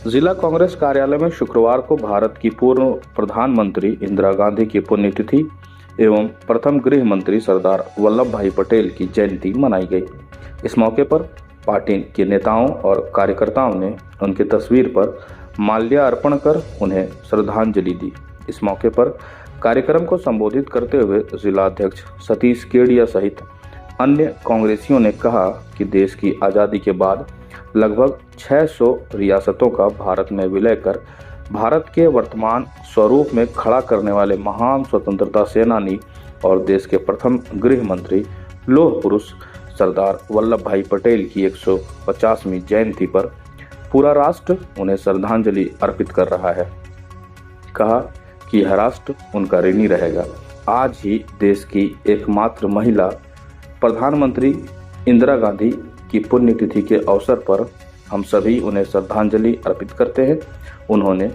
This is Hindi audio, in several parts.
जिला कांग्रेस कार्यालय में शुक्रवार को भारत की पूर्व प्रधानमंत्री इंदिरा गांधी की पुण्यतिथि एवं प्रथम गृह मंत्री सरदार वल्लभ भाई पटेल की जयंती मनाई गई। इस मौके पर पार्टी के नेताओं और कार्यकर्ताओं ने उनकी तस्वीर पर माल्यार्पण कर उन्हें श्रद्धांजलि दी। इस मौके पर कार्यक्रम को संबोधित करते हुए जिलाध्यक्ष सतीश केडिया सहित अन्य कांग्रेसियों ने कहा कि देश की आज़ादी के बाद लगभग 600 रियासतों का भारत में विलय कर भारत के वर्तमान स्वरूप में खड़ा करने वाले महान स्वतंत्रता सेनानी और देश के प्रथम गृह मंत्री लौह पुरुष सरदार वल्लभ भाई पटेल की 150वीं जयंती पर पूरा राष्ट्र उन्हें श्रद्धांजलि अर्पित कर रहा है। कहा कि यह राष्ट्र उनका ऋणी रहेगा। आज ही देश की एकमात्र महिला प्रधानमंत्री इंदिरा गांधी की पुण्यतिथि के अवसर पर हम सभी उन्हें श्रद्धांजलि अर्पित करते हैं। उन्होंने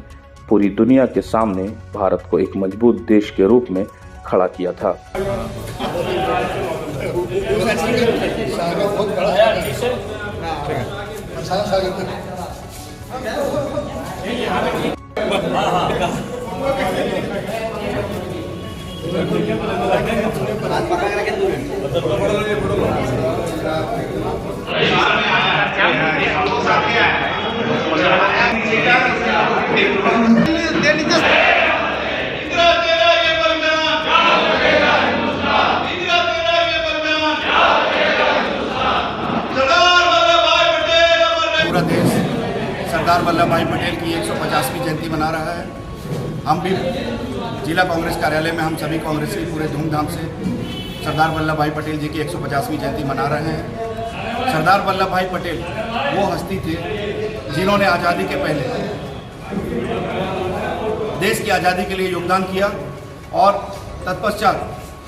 पूरी दुनिया के सामने भारत को एक मजबूत देश के रूप में खड़ा किया था। पूरा देश सरदार वल्लभ भाई पटेल की 150वीं जयंती मना रहा है। हम भी जिला कांग्रेस कार्यालय में हम सभी कांग्रेसी पूरे धूमधाम से सरदार वल्लभ भाई पटेल जी की 150वीं जयंती मना रहे हैं। सरदार वल्लभ भाई पटेल वो हस्ती थे जिन्होंने आज़ादी के पहले देश की आज़ादी के लिए योगदान किया और तत्पश्चात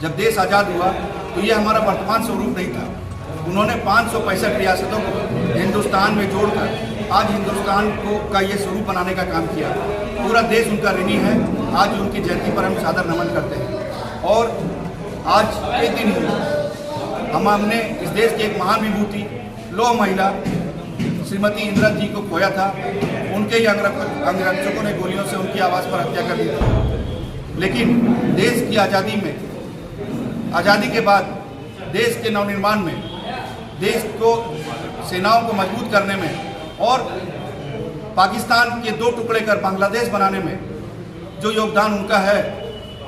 जब देश आज़ाद हुआ तो ये हमारा वर्तमान स्वरूप नहीं था। उन्होंने 565 रियासतों को हिंदुस्तान में जोड़कर आज हिंदुस्तान को का ये स्वरूप बनाने का काम किया। पूरा देश उनका ऋणी है। आज उनकी जयंती पर हम सादर नमन करते हैं और आज के दिन ही हमने इस देश की एक महान विभूति लौह महिला श्रीमती इंदिरा जी को खोया था। उनके ही अंगरक्षकों ने गोलियों से उनकी आवाज़ पर हत्या कर दी थी। लेकिन देश की आज़ादी के बाद देश के नवनिर्माण में, देश को सेनाओं को मजबूत करने में और पाकिस्तान के 2 टुकड़े कर बांग्लादेश बनाने में जो योगदान उनका है,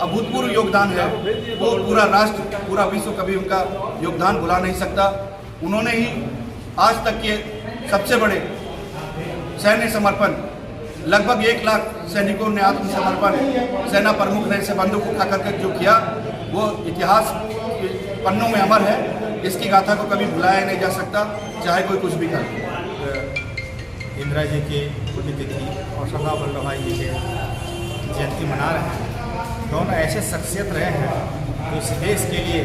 अभूतपूर्व योगदान है, वो पूरा राष्ट्र, पूरा विश्व कभी उनका योगदान भुला नहीं सकता। उन्होंने ही आज तक के सबसे बड़े सैन्य समर्पण, लगभग 1 लाख सैनिकों ने आत्मसमर्पण सेना प्रमुख ने से बंदूक उठा करके जो किया वो इतिहास पन्नों में अमर है। इसकी गाथा को कभी भुलाया नहीं जा सकता, चाहे कोई कुछ भी करे। इंदिरा जी की पुण्यतिथि और सरदार वल्लभ भाई जी के जयंती मना रहे हैं। दोनों ऐसे शख्सियत रहे हैं जो इस देश के लिए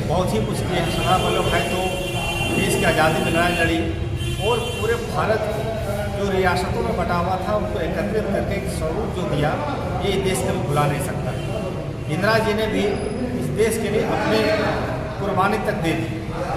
बहुत ही कुछ किए हैं। सरदार वल्लभ भाई तो देश की आज़ादी में लड़ाई लड़ी और पूरे भारत जो रियासतों में बटा हुआ था उनको एकत्रित करके एक स्वरूप जो दिया, ये देश कभी भुला नहीं सकता। इंदिरा जी ने भी इस देश के लिए अपने कुर्बानी तक दे दी,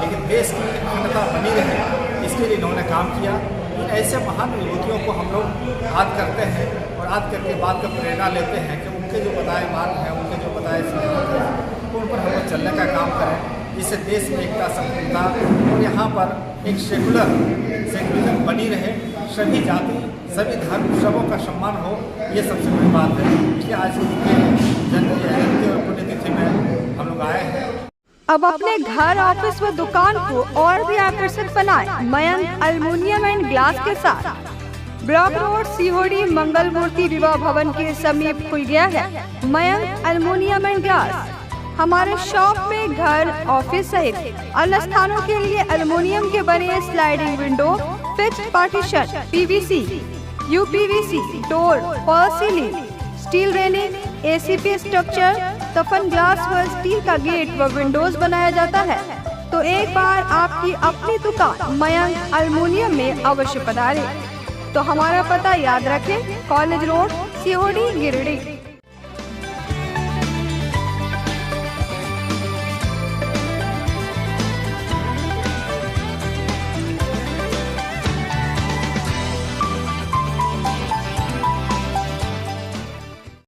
लेकिन देश की अखंडता बनी रहे इसके लिए इन्होंने काम किया। इन ऐसे महान विभूतियों को हम लोग याद करते हैं और याद करके बात का प्रेरणा लेते हैं कि उनके जो बताए मार्ग हैं, उनके जो बताए सिद्धांत हैं, तो उन पर हम लोग चलने का काम करें, जिससे देश में एकता, संपूर्णता और यहाँ पर एक सेकुलरिज्म बनी रहे, सभी जाति, सभी धर्म, सबों का सम्मान हो। ये सबसे बड़ी बात है। इसलिए आज के जयंती और पुण्यतिथि में हम लोग आए हैं। अब अपने घर, ऑफिस व दुकान को और भी आकर्षक बनाएं मयंक एल्युमिनियम एंड ग्लास के साथ। ब्लॉक रोड सीहोड़ी मंगल मूर्ति विवाह भवन के समीप खुल गया है मयंक एल्युमिनियम एंड ग्लास। हमारे शॉप में घर, ऑफिस सहित अन्य स्थानों के लिए एल्युमिनियम के बने sliding window, fixed partition, PVC, UPVC, door, false ceiling, steel railing, ACP structure, तफन ग्लास व स्टील का गेट व विंडोज बनाया जाता है। तो एक बार आपकी अपनी दुकान मयंक एल्युमिनियम में अवश्य पधारें। तो हमारा पता याद रखें, कॉलेज रोड, सीहोड़ी, गिरिडीह।